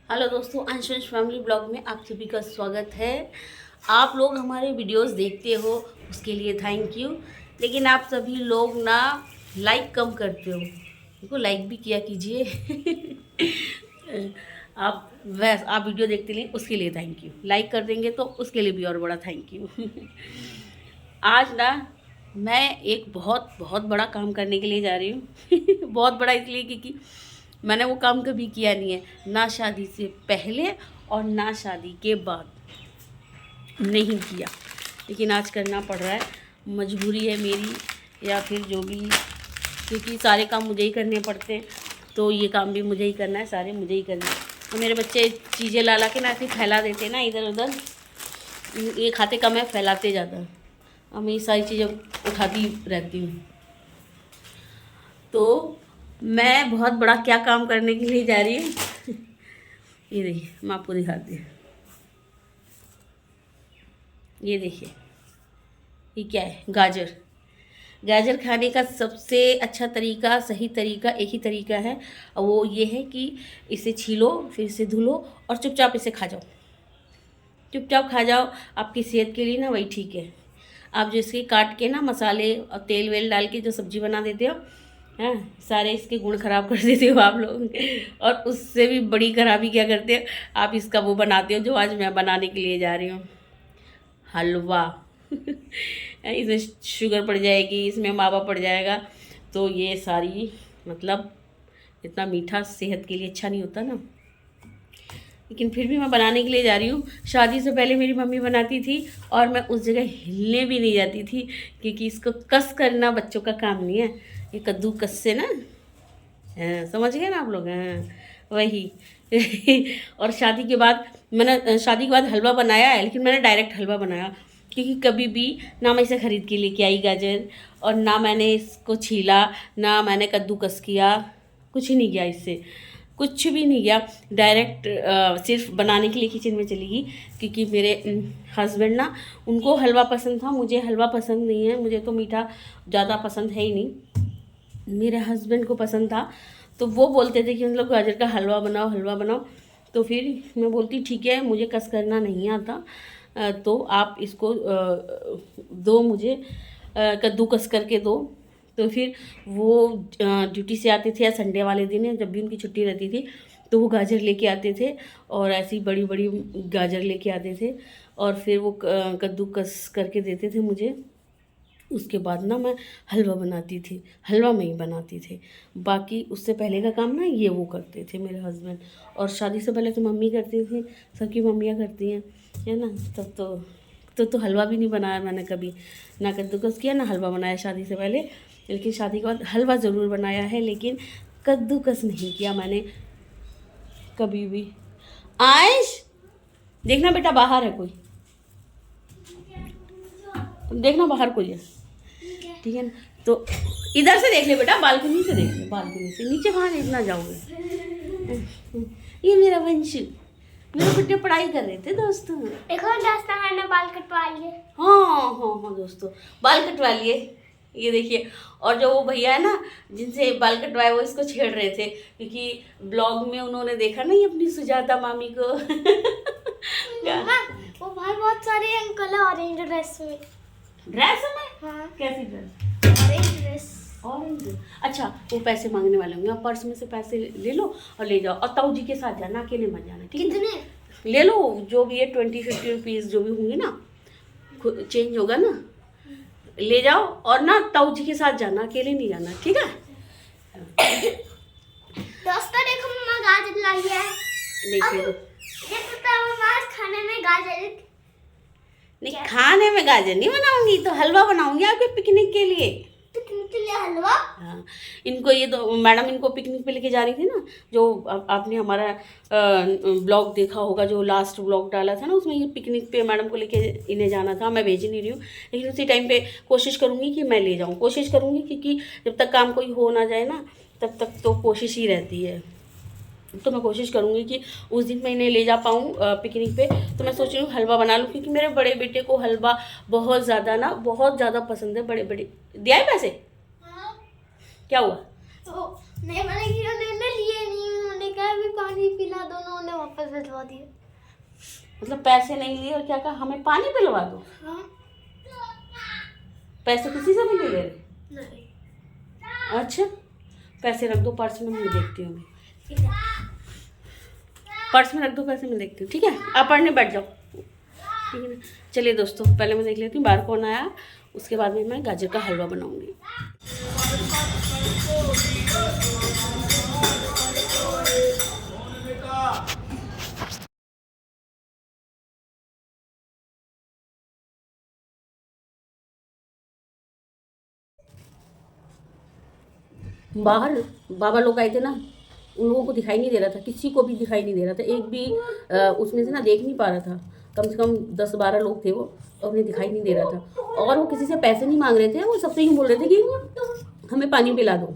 Hello दोस्तों, अंश family blog में आप सभी का स्वागत है। आप लोग हमारे वीडियोस देखते हो उसके लिए थैंक यू। लेकिन आप सभी लोग ना लाइक कम करते हो, देखो लाइक भी किया कीजिए। आप वीडियो देखते लिए उसके लिए थैंक यू, लाइक कर देंगे तो उसके लिए भी और बड़ा थैंक यू। आज ना मैं एक बहुत बहुत बड़ा काम करने के लिए जा रही हूँ। बहुत बड़ा इसलिए क्योंकि मैंने वो काम कभी किया नहीं है, ना शादी से पहले और ना शादी के बाद नहीं किया, लेकिन आज करना पड़ रहा है। मजबूरी है मेरी या फिर जो भी, क्योंकि सारे काम मुझे ही करने पड़ते हैं, तो ये काम भी मुझे ही करना है, सारे मुझे ही करना है। और मेरे बच्चे चीज़ें ला ला के ना ऐसे फैला देते हैं ना इधर उधर, ये खाते कम है फैलाते ज़्यादा, और मैं ये सारी चीज़ें उठाती रहती हूँ। तो मैं बहुत बड़ा क्या काम करने के लिए जा रही हूँ। ये देखिए, मैं आपको दिखाती हूँ। ये देखिए, ये क्या है? गाजर। गाजर खाने का सबसे अच्छा तरीका, सही तरीका एक ही तरीका है, और वो ये है कि इसे छीलो, फिर इसे धुलो और चुपचाप इसे खा जाओ। चुपचाप खा जाओ, आपकी सेहत के लिए ना वही ठीक है। आप जो इसके काट के ना मसाले और तेल वेल डाल के जो सब्ज़ी बना देते हो, हाँ, सारे इसके गुण खराब कर देते हो आप लोग। और उससे भी बड़ी खराबी क्या करते हो आप, इसका वो बनाते हो जो आज मैं बनाने के लिए जा रही हूँ, हलवा। इसमें शुगर पड़ जाएगी, इसमें मावा पड़ जाएगा, तो ये सारी मतलब इतना मीठा सेहत के लिए अच्छा नहीं होता ना। लेकिन फिर भी मैं बनाने के लिए जा रही हूँ। शादी से पहले मेरी मम्मी बनाती थी और मैं उस जगह हिलने भी नहीं जाती थी, क्योंकि इसको कस करना बच्चों का काम नहीं है। ये कद्दू कस से ना, हाँ, समझ गए ना आप लोग? हाँ, वही। और शादी के बाद मैंने हलवा बनाया है, लेकिन मैंने डायरेक्ट हलवा बनाया, क्योंकि कभी भी ना मैं इसे ख़रीद के लेके आई गाजर, और ना मैंने इसको छीला, ना मैंने कद्दूकस किया, कुछ ही नहीं किया इससे, कुछ भी नहीं किया। डायरेक्ट सिर्फ बनाने के लिए किचन में चली गई, क्योंकि मेरे हस्बैंड ना, उनको हलवा पसंद था, मुझे हलवा पसंद नहीं है, मुझे तो मीठा ज़्यादा पसंद है ही नहीं। मेरे हस्बैंड को पसंद था, तो वो बोलते थे कि हम लोग गाजर का हलवा बनाओ, हलवा बनाओ। तो फिर मैं बोलती ठीक है, मुझे कस करना नहीं आता, तो आप इसको दो मुझे, कद्दूकस करके दो। तो फिर वो ड्यूटी से आते थे या संडे वाले दिन, जब भी उनकी छुट्टी रहती थी, तो वो गाजर लेके आते थे, और ऐसी बड़ी बड़ी गाजर लेके आते थे, और फिर वो कद्दूकस करके देते थे मुझे। उसके बाद ना मैं हलवा बनाती थी, हलवा में ही बनाती थी। बाकी उससे पहले का काम ना ये वो करते थे मेरे हस्बैंड, और शादी से पहले तो मम्मी करती थी, सबकी मम्मियाँ करती हैं, है ना। तब तो हलवा भी नहीं बनाया मैंने कभी, ना कद्दूकस किया ना हलवा बनाया शादी से पहले। लेकिन शादी के बाद हलवा ज़रूर बनाया है, लेकिन कद्दूकस नहीं किया मैंने कभी भी। आयश, देखना बेटा, बाहर है कोई, देखना बाहर कोई है, ठीक है ना। तो इधर से देख ले बेटा, बालकनी से देख ले, बालकनी से, नीचे कहाँ देखना जाओगे। ये मेरा वंशु, मेरे बेटे पढ़ाई कर रहे थे दोस्तों। देखो दोस्तों, मैंने बाल कटवा लिए। हाँ दोस्तों, बाल कटवा लिए, ये देखिए। और जो वो भैया है ना जिनसे बाल कटवाए, वो इसको छेड़ रहे थे, क्योंकि ब्लॉग में उन्होंने देखा नहीं अपनी सुजाता मामी को। मम्मा, वो बाहर बहुत सारे अंकल है ऑरेंज ड्रेस में। ड्रेस में? हाँ, कैसी ड्रेस? Orange dress. ऑरेंज? अच्छा, वो पैसे मांगने वाले होंगे, आप पर्स में से पैसे ले लो और ले जाओ, और ताऊ जी के साथ जाना, अकेले मत जाना, ठीक है? कितने ले लो, जो भी है 20-50 रुपीज़ जो भी होंगे ना, चेंज होगा ना, ले जाओ, और ना ताऊ जी के साथ जाना, अकेले नहीं जाना, ठीक है? दोस्तों देखो, मम्मा गाजर लाई है। देखिए तो, देखो तो मम्मा आज खाने में गाजर, नहीं खाने में गाजर नहीं बनाऊंगी, तो हलवा बनाऊंगी आपके पिकनिक के लिए। पिकनिक के लिए हलवा। हाँ, इनको ये तो मैडम इनको पिकनिक पे लेके जा रही थी ना, जो आपने हमारा ब्लॉग देखा होगा, जो लास्ट ब्लॉग डाला था ना, उसमें ये पिकनिक पे मैडम को लेके इन्हें जाना था। मैं भेज नहीं रही हूँ, लेकिन उसी टाइम पे कोशिश करूँगी कि मैं ले जाऊँ, कोशिश करूँगी, क्योंकि जब तक काम कोई हो ना जाए ना, तब तक तो कोशिश ही रहती है। तो मैं कोशिश करूँगी कि उस दिन मैं इन्हें ले जा पाऊँ पिकनिक पे। तो मैं सोच रही हूँ हलवा बना लूँ, क्योंकि मेरे बड़े बेटे को हलवा बहुत ज़्यादा पसंद है। बड़े दिया है पैसे? हाँ। क्या हुआ? तो नहीं, मैंने लिए नहीं, उन्होंने कहा भी पानी पिला दो, उन्होंने वापस पिलवा दिए। मतलब पैसे नहीं लिए और क्या कहा, हमें पानी पिलवा दो। हाँ पैसे किसी से भी नहीं ले रहे? नहीं। अच्छा, पैसे रख दो पर्स में, मैं देखती हूँ। ठीक है। पर्स में रख दो पैसे, मैं देखती हूँ। ठीक है, आप पढ़ने बैठ जाओ। ठीक है ना। चलिए दोस्तों, पहले मैं देख लेती हूँ बाहर कौन आया, उसके बाद में मैं गाजर का हलवा बनाऊंगी। बाहर बाबा लोग आए थे ना, उन लोगों को दिखाई नहीं दे रहा था, किसी को भी दिखाई नहीं दे रहा था, एक भी उसमें से ना देख नहीं पा रहा था। कम से कम 10-12 लोग थे वो, और उन्हें दिखाई नहीं दे रहा था। और वो किसी से पैसे नहीं मांग रहे थे, वो सबसे यूँ बोल रहे थे कि हमें पानी पिला दो।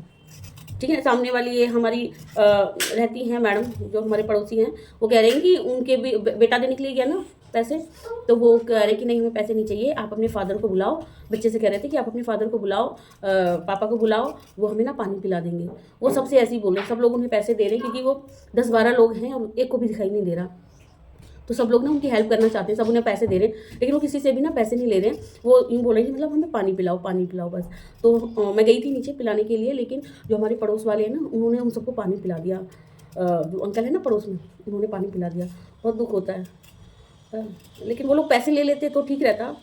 ठीक है, सामने वाली ये हमारी रहती हैं मैडम, जो हमारे पड़ोसी हैं, वो कह रहे हैं कि उनके भी बेटा देने के लिए गया ना पैसे, तो वो कह रहे कि नहीं हमें पैसे नहीं चाहिए, आप अपने फादर को बुलाओ। बच्चे से कह रहे थे कि आप अपने फादर को बुलाओ, पापा को बुलाओ, वो हमें ना पानी पिला देंगे। वो सबसे ऐसे ही बोल रहे हैं, सब लोग उन्हें पैसे दे रहे हैं, क्योंकि वो 10-12 लोग हैं और एक को भी दिखाई नहीं दे रहा। तो सब लोग ना उनकी हेल्प करना चाहते हैं, सब उन्हें पैसे दे रहे हैं, लेकिन वो किसी से भी ना पैसे नहीं ले रहे हैं। वो यूँ बोल रहे हैं कि मतलब हमें पानी पिलाओ बस। तो मैं गई थी नीचे पिलाने के लिए, लेकिन जो हमारे पड़ोस वाले हैं ना, उन्होंने उन सबको पानी पिला दिया। जो अंकल है ना पड़ोस में, उन्होंने पानी पिला दिया। बहुत दुख होता है। लेकिन वो लोग पैसे ले लेते तो ठीक रहता,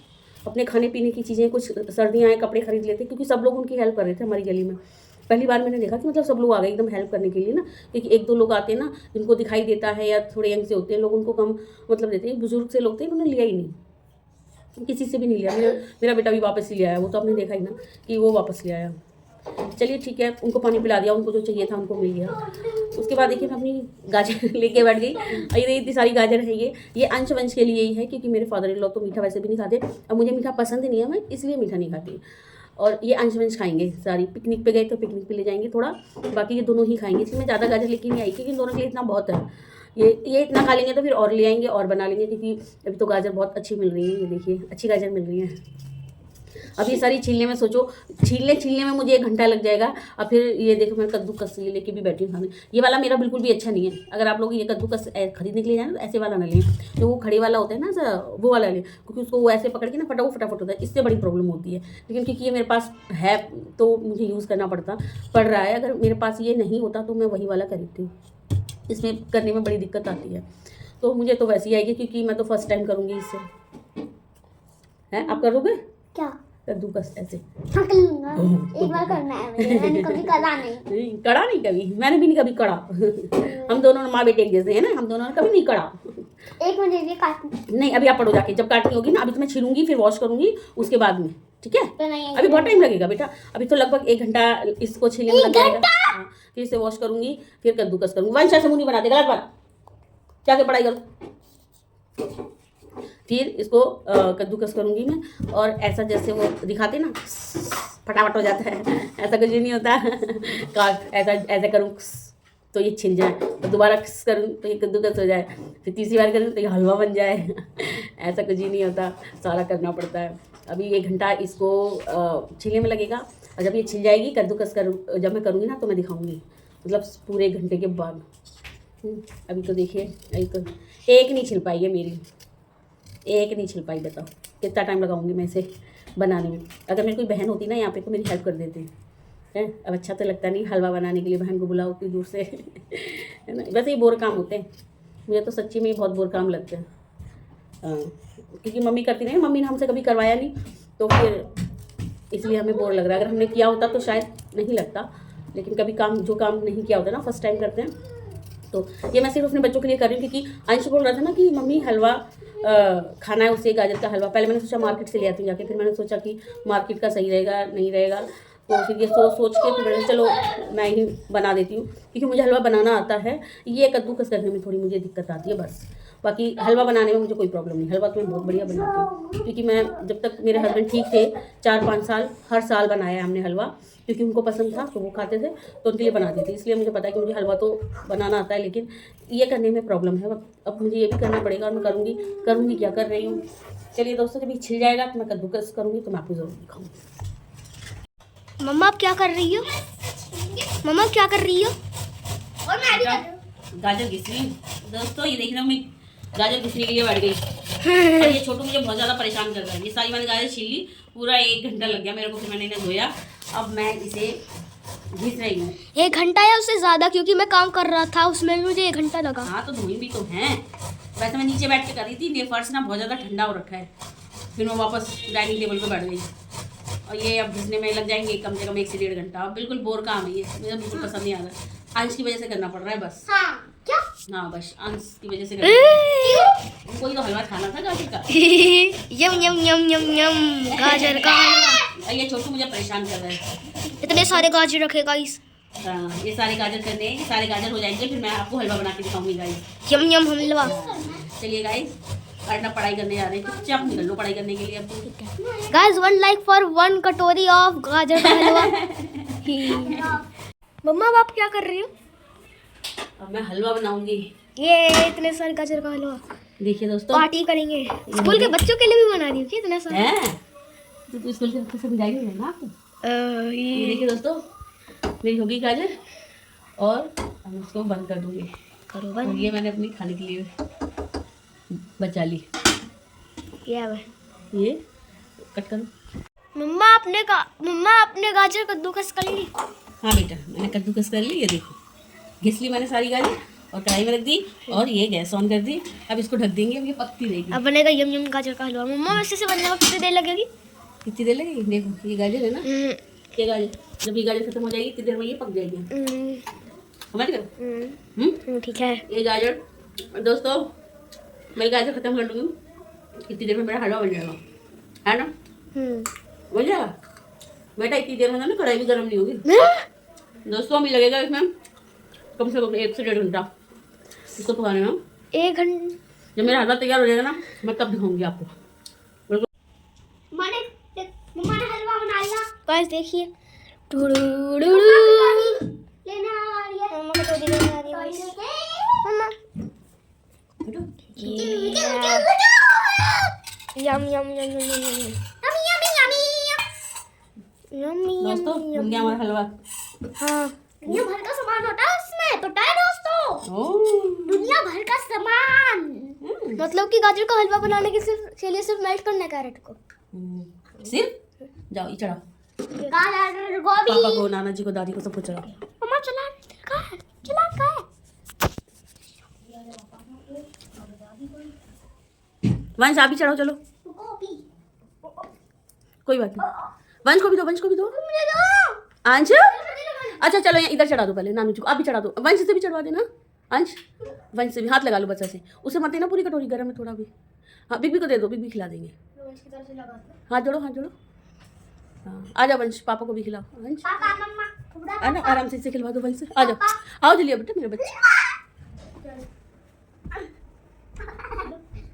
अपने खाने पीने की चीज़ें, कुछ सर्दियाँ हैं, कपड़े खरीद लेते, क्योंकि सब लोग उनकी हेल्प कर रहे थे हमारी गली में। पहली बार मैंने देखा कि मतलब सब लोग आ गए एकदम हेल्प करने के लिए ना, क्योंकि 1-2 लोग आते हैं ना जिनको दिखाई देता है, या थोड़े यंग से होते हैं लोग, उनको कम मतलब देते हैं। बुजुर्ग से लोग थे, उन्होंने लिया ही नहीं, किसी से भी नहीं लिया। मेरा बेटा भी वापस ही ले आया, वो तो आपने देखा ही ना कि वो वापस ले आया। चलिए ठीक है, उनको पानी पिला दिया, उनको जो चाहिए था उनको मिल गया। उसके बाद देखिए मैं अपनी गाजर लेके बैठ गई। ये इतनी सारी गाजर है, ये अंश वंश के लिए ही है, क्योंकि मेरे फादर इन लॉ तो मीठा वैसे भी नहीं खाते, और मुझे मीठा पसंद नहीं है, मैं इसलिए मीठा नहीं खाती। और ये अंश वंश खाएंगे सारी, पिकनिक पे गए तो पिकनिक पे ले जाएंगे थोड़ा, बाकी ये दोनों ही खाएंगे। इसलिए मैं ज़्यादा गाजर लेके नहीं आई, क्योंकि इन दोनों के लिए इतना बहुत है। ये इतना खा लेंगे तो फिर और ले आएंगे और बना लेंगे, क्योंकि अभी तो गाजर बहुत अच्छी मिल रही है। ये देखिए अच्छी गाजर मिल रही है। अब ये सारी छीलने में सोचो, छीलने में मुझे 1 घंटा लग जाएगा। और फिर ये देखो मैं कद्दूकस ये लेके भी बैठी हूँ खाने। ये वाला मेरा बिल्कुल भी अच्छा नहीं है। अगर आप लोग ये कद्दूकस खरीदने के लिए जाए तो ऐसे वाला ना लें, जो वो खड़े वाला होता है ना सर, वो वाला लें, क्योंकि उसको वो ऐसे पकड़ के ना फटाफट होता है, इससे बड़ी प्रॉब्लम होती है। लेकिन क्योंकि ये मेरे पास है तो मुझे यूज़ करना पड़ रहा है। अगर मेरे पास ये नहीं होता तो मैं वही वाला खरीदती हूँ, इसमें करने में बड़ी दिक्कत आती है। तो मुझे तो वैसे ही आएगी, क्योंकि मैं तो फर्स्ट टाइम करूँगी इससे। हैं, आप करोगे क्या कद्दूकस ऐसे? हाँ कर लूंगा, एक बार करना है मुझे, मैंने कभी करा नहीं। कड़ा नहीं कभी, मैंने भी नहीं कभी कड़ा। हम दोनों माँ बेटे एक जैसे हैं ना, हम दोनों ने कभी नहीं कड़ा। एक मिनट ये काट नहीं, अभी आप पढ़ो जाके, जब काटनी होगी ना, अभी तो मैं छीलूंगी फिर वॉश करूंगी उसके बाद में, ठीक है? तो नहीं, अभी बहुत टाइम लगेगा बेटा, अभी तो लगभग 1 घंटा इसको छीलने में लग जाएगा। हाँ, फिर से वॉश करूंगी, फिर कद्दूकस करूंगी। वंश ऐसे मुंह नहीं बनाते, गलत बात, जाके पढ़ाई करो। फिर इसको कद्दूकस करूँगी मैं, और ऐसा जैसे वो दिखाते ना फटाफट हो जाता है, ऐसा कुछ नहीं होता। ऐसा करूँ तो ये छिल जाए, तो दोबारा करूँ तो ये कद्दूकस हो जाए, फिर तीसरी बार करूँ तो ये हलवा बन जाए। ऐसा कुछ ही नहीं होता, सारा करना पड़ता है। अभी 1 घंटा इसको छीलने में लगेगा, और जब ये छिल जाएगी कद्दूकस जब मैं करूँगी ना तो मैं दिखाऊँगी, मतलब पूरे 1 घंटे के बाद। अभी तो देखिए, अभी तो एक नहीं छिल पाई है मेरी, एक नहीं छिल पाई। बताओ कितना टाइम लगाऊंगी मैं इसे बनाने में। अगर मेरी कोई बहन होती ना यहाँ पे तो मेरी हेल्प कर देती है। अब अच्छा तो लगता नहीं हलवा बनाने के लिए बहन को बुलाओ उतनी दूर से, है ना? वैसे ही बोर काम होते हैं, मुझे तो सच्ची में ही बहुत बोर काम लगते हैं। क्योंकि मम्मी करती नहीं, मम्मी ने हमसे कभी करवाया नहीं, तो फिर इसलिए हमें बोर लग रहा है। अगर हमने किया होता तो शायद नहीं लगता, लेकिन कभी जो काम नहीं किया होता ना, फर्स्ट टाइम करते हैं। तो ये मैं सिर्फ अपने बच्चों के लिए कर रही हूँ, क्योंकि अंश बोल रहा था ना कि मम्मी हलवा खाना है उसे, गाजर का हलवा। पहले मैंने सोचा मार्केट से ले आती हूँ जाके, फिर मैंने सोचा कि मार्केट का सही रहेगा नहीं रहेगा, तो फिर ये सोच के फिर मैंने चलो मैं ही बना देती हूँ, क्योंकि मुझे हलवा बनाना आता है। ये कद्दूकस करने में थोड़ी मुझे दिक्कत आती है बस, बाकी हलवा बनाने में मुझे कोई प्रॉब्लम नहीं। हलवा तो मैं बहुत बढ़िया बनाती हूँ, क्योंकि मैं जब तक मेरे हस्बैंड ठीक थे 4-5 साल हर साल बनाया हमने हलवा, क्योंकि उनको पसंद था तो वो खाते थे, तो उनके लिए बनाती थी। इसलिए मुझे पता है कि मुझे हलवा तो बनाना आता है, लेकिन ये करने में प्रॉब्लम है। अब मुझे ये भी करना पड़ेगा, और मैं करूँगी क्या कर रही हूँ। चलिए दोस्तों, जब ये छिल जाएगा तो मैं कद्दूकस करूँगी तो मैं आपको ज़रूर दिखाऊँगी। मम्मा आप क्या कर रही हो? मम्मा क्या कर रही हो? और मैं भी गाजर घिस रही दोस्तों ये देखना, मैं गाजर घिसने के लिए बैठ गई और ये छोटू मुझे बहुत ज़्यादा परेशान कर रहा है। ये सारी मैंने गाजर छील ली, पूरा 1 घंटा लग गया मेरे को, फिर मैंने इन्हें धोया। अब मैं इसे घिस रही हूँ। 1 घंटा या उससे ज्यादा, क्योंकि मैं काम कर रहा था उसमें भी मुझे 1 घंटा लगा। हाँ तो धोई भी तो हैं। वैसे मैं नीचे बैठ के कर रही थी, ये फर्श ना बहुत ज़्यादा ठंडा हो रखा है। फिर मैं वापस डाइनिंग टेबल पर बैठ गई और ये अब घिसने में लग जाएंगे कम से कम 1 से 1.5 घंटा। अब बिल्कुल बोर काम है ये, मुझे बिल्कुल पसंद नहीं आ रहा। अंश की वजह से करना पड़ रहा है बस। क्या? हाँ बस अंश की वजह से करना पड़ रहा है। उनको ही तो हलवा खाना था गाजर का। यम यम यम यम यम गाजर का हलवा। और ये छोटू मुझे परेशान कर रहा है। इतने सारे गाजर रखे गाइस। हाँ ये सारे गाजर करने हैं, ये सारे गाजर हो जाएंगे फिर मैं आपको हलवा बना के दिखाऊंगी गाइस। यम यम हलवा। चलिए गाइस, अपना पढ़ाई करने जा रहे हैं, चुपचाप निकल लो पढ़ाई करने के लिए। अब तो गाइस 1 लाइक फॉर 1 कटोरी ऑफ गाजर का हलवा। मम्मा आप क्या कर रही हो? अब मैं हलवा बनाऊंगी। ये इतने सारे गाजर का हलवा देखिए दोस्तों, पार्टी करेंगे। स्कूल के बच्चों के लिए भी बना रही हो क्या इतना सारा? हैं तो स्कूल के बच्चे समझाएंगे ना आपको। ये देखिए दोस्तों, मेरी होगी गाजर और हम इसको बंद कर दूंगी। करो और बंद। ये मैंने अपनी खाने के लिए बचा ली। ये कट करो। मम्मा आपने गाजर कद्दूकस कर ली? हाँ बेटा, मैंने कद्दूकस कर ली। ये देखो घिस ली मैंने सारी गाजर और कढ़ाई में रख दी और ये गैस ऑन कर दी। अब इसको ढक देंगे, अब ये पकती रहेगी। अब बनेगा यम यम गाजर का हलवा। मम्मा वैसे से बनने में कितनी देर लगेगी? कितनी देर लगेगी? देखो ये गाजर है ना, ये गाजर जब ये गाजर खत्म हो जाएगी इतनी देर में ये पक जाएगी। समझ गए? ठीक है। ये गाजर दोस्तों, मैं गाजर खत्म कर लूँगी, इतनी देर में मेरा हलवा बन जाएगा, है ना? बन जाएगा बेटा, इतनी देर में ना कढ़ाई भी गर्म नहीं होगी। दोस्तों अभी लगेगा इसमें कम से कम 1 से 1.5 घंटा इसको पकाने में। 1 घंटा। जब मेरा हलवा तैयार हो जाएगा ना, मैं तब दिखाऊंगी आपको। मम्मा ने हलवा बना लिया गाइस, देखिए। मम्मा को तो लेना आ रही है मम्मा। यम यम यम यम यम दोस्तों बन गया हमारा हलवा। हाँ, दुनिया भर का सामान होता है उसमें, पता है दोस्तों? दुनिया भर का सामान। मतलब कि गाजर का हलवा बनाने के लिए सिर्फ मेल्ट करना है कैरेट को। सिर्फ जाओ ये चढ़ाओ, गाजर गोभी। पापा को, नाना जी को, दादी को, सबको चढ़ाओ। मम्मा चला का है? वंश आप भी चढ़ाओ, चलो गोभी। कोई बात नहीं। वंश को भी दो, वंश को भी दो। मुझे दो। अंश अच्छा चलो यहाँ इधर चढ़ा दो पहले, नानू जी को आप भी चढ़ा दो। वंश से भी चढ़वा देना। अंश वंश से भी हाथ लगा लो बच्चा से, उसे मत देना पूरी कटोरी, गर्म है थोड़ा भी। हाँ बिग भी को दे दो, बिग भी खिला देंगे। हाथ जोड़ो, हाथ जोड़ो। हाँ आ जाओ वंश, पापा को भी खिलाओ। वंश पापा मम्मा है ना, आराम से इसे खिलवा दो। वंश आ जाओ, आओ जल्दी बेटा मेरे बच्चे।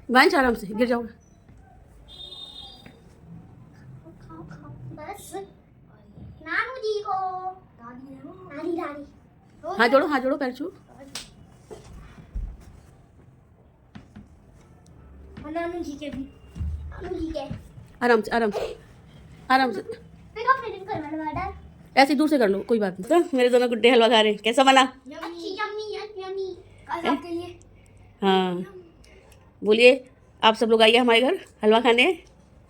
वंश आराम से, गिर जाओगे। बस नानू जी को दादी हाथ जोड़ो, हाथ जोड़ो, पैर छू। नानू जी के भी, नानू जी के। आराम से, आराम से, आराम से, देखो फिर करवा दो। ऐसे दूर से कर लो, कोई बात नहीं। तो मेरे दोनों गुड्डे हलवा खा रहे हैं, कैसा बना? Yummy yummy yummy. आपके लिए। हाँ बोलिए, आप सब लोग आइए हमारे घर हलवा खाने।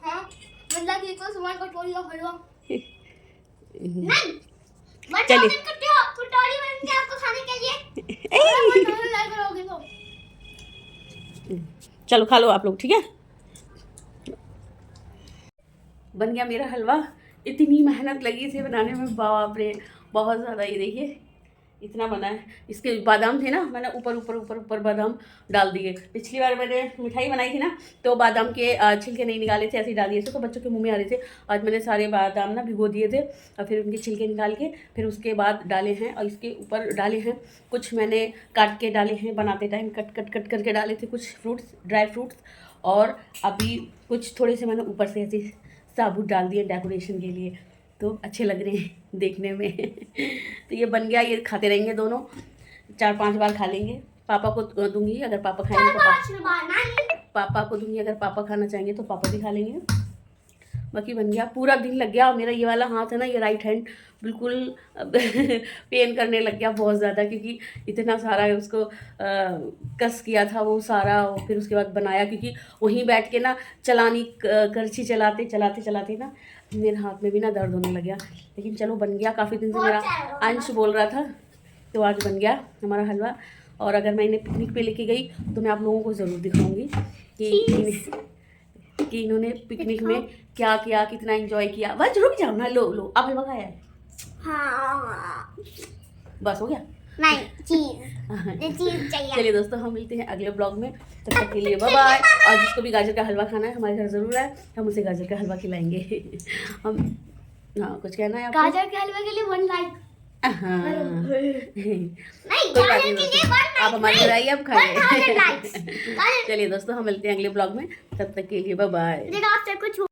हाँ मतलब कि को सामान कटोरी और हलवा नहीं, चलिए कटोरी बन के आपको खाने के लिए करोगे तो। चलो खा लो आप लोग, ठीक है। बन गया मेरा हलवा। इतनी मेहनत लगी इसे बनाने में, बाप रे बहुत ज़्यादा। ये देखिए इतना बना है। इसके बादाम थे ना, मैंने ऊपर ऊपर ऊपर ऊपर बादाम डाल दिए। पिछली बार मैंने मिठाई बनाई थी ना, तो बादाम के छिलके नहीं निकाले थे, ऐसे ही डाल दिए थे, तो बच्चों के मुंह में आ रहे थे। आज मैंने सारे बादाम ना भिगो दिए थे और फिर उनके छिलके निकाल के फिर उसके बाद डाले हैं। और इसके ऊपर डाले हैं कुछ मैंने काट के डाले हैं, बनाते टाइम कट कट कट करके डाले थे कुछ फ्रूट्स, ड्राई फ्रूट्स। और अभी कुछ थोड़े से मैंने ऊपर से ऐसे साबुत डाल दिए डेकोरेशन के लिए, तो अच्छे लग रहे हैं देखने में। तो ये बन गया, ये खाते रहेंगे दोनों, 4-5 बार खा लेंगे। पापा को दूंगी अगर पापा खाएंगे तो पापा को दूंगी, अगर पापा खाना चाहेंगे तो पापा भी खा लेंगे। बाकी बन गया, पूरा दिन लग गया। और मेरा ये वाला हाथ है ना, ये राइट हैंड बिल्कुल पेन करने लग गया बहुत ज़्यादा, क्योंकि इतना सारा उसको कस किया था वो सारा, और फिर उसके बाद बनाया, क्योंकि वहीं बैठ के ना चलानी करछी चलाते चलाते चलाते ना मेरे हाथ में भी ना दर्द होने लग गया। लेकिन चलो बन गया, काफ़ी दिन से मेरा अंश बोल रहा था, तो आज बन गया हमारा हलवा। और अगर मैं इन्हें पिकनिक पे लेके गई तो मैं आप लोगों को ज़रूर दिखाऊंगी कि इन्होंने पिकनिक में क्या किया, कितना एंजॉय किया। बस रुक जाओ ना, लो लो, आप हलवा खाया है? हाँ बस हो गया? नहीं, चीज चाहिए। चलिए दोस्तों, हम मिलते हैं अगले ब्लॉग में, तब तक के लिए बाय बाय। और जिसको भी गाजर का हलवा खाना है हमारे घर ज़रूर है, हम उसे गाजर का हलवा खिलाएंगे। हम हाँ, कुछ कहना है आपको? गाजर के हलवे के लिए 1 लाइक। हाँ नहीं, कोई बात नहीं दोस्तों, आप हमारे घर आइए, अब खाइए। लाइक्स। चलिए दोस्तों, हम मिलते हैं अगले ब्लॉग में, तब तक के लिए बाय बाय। आपसे कुछ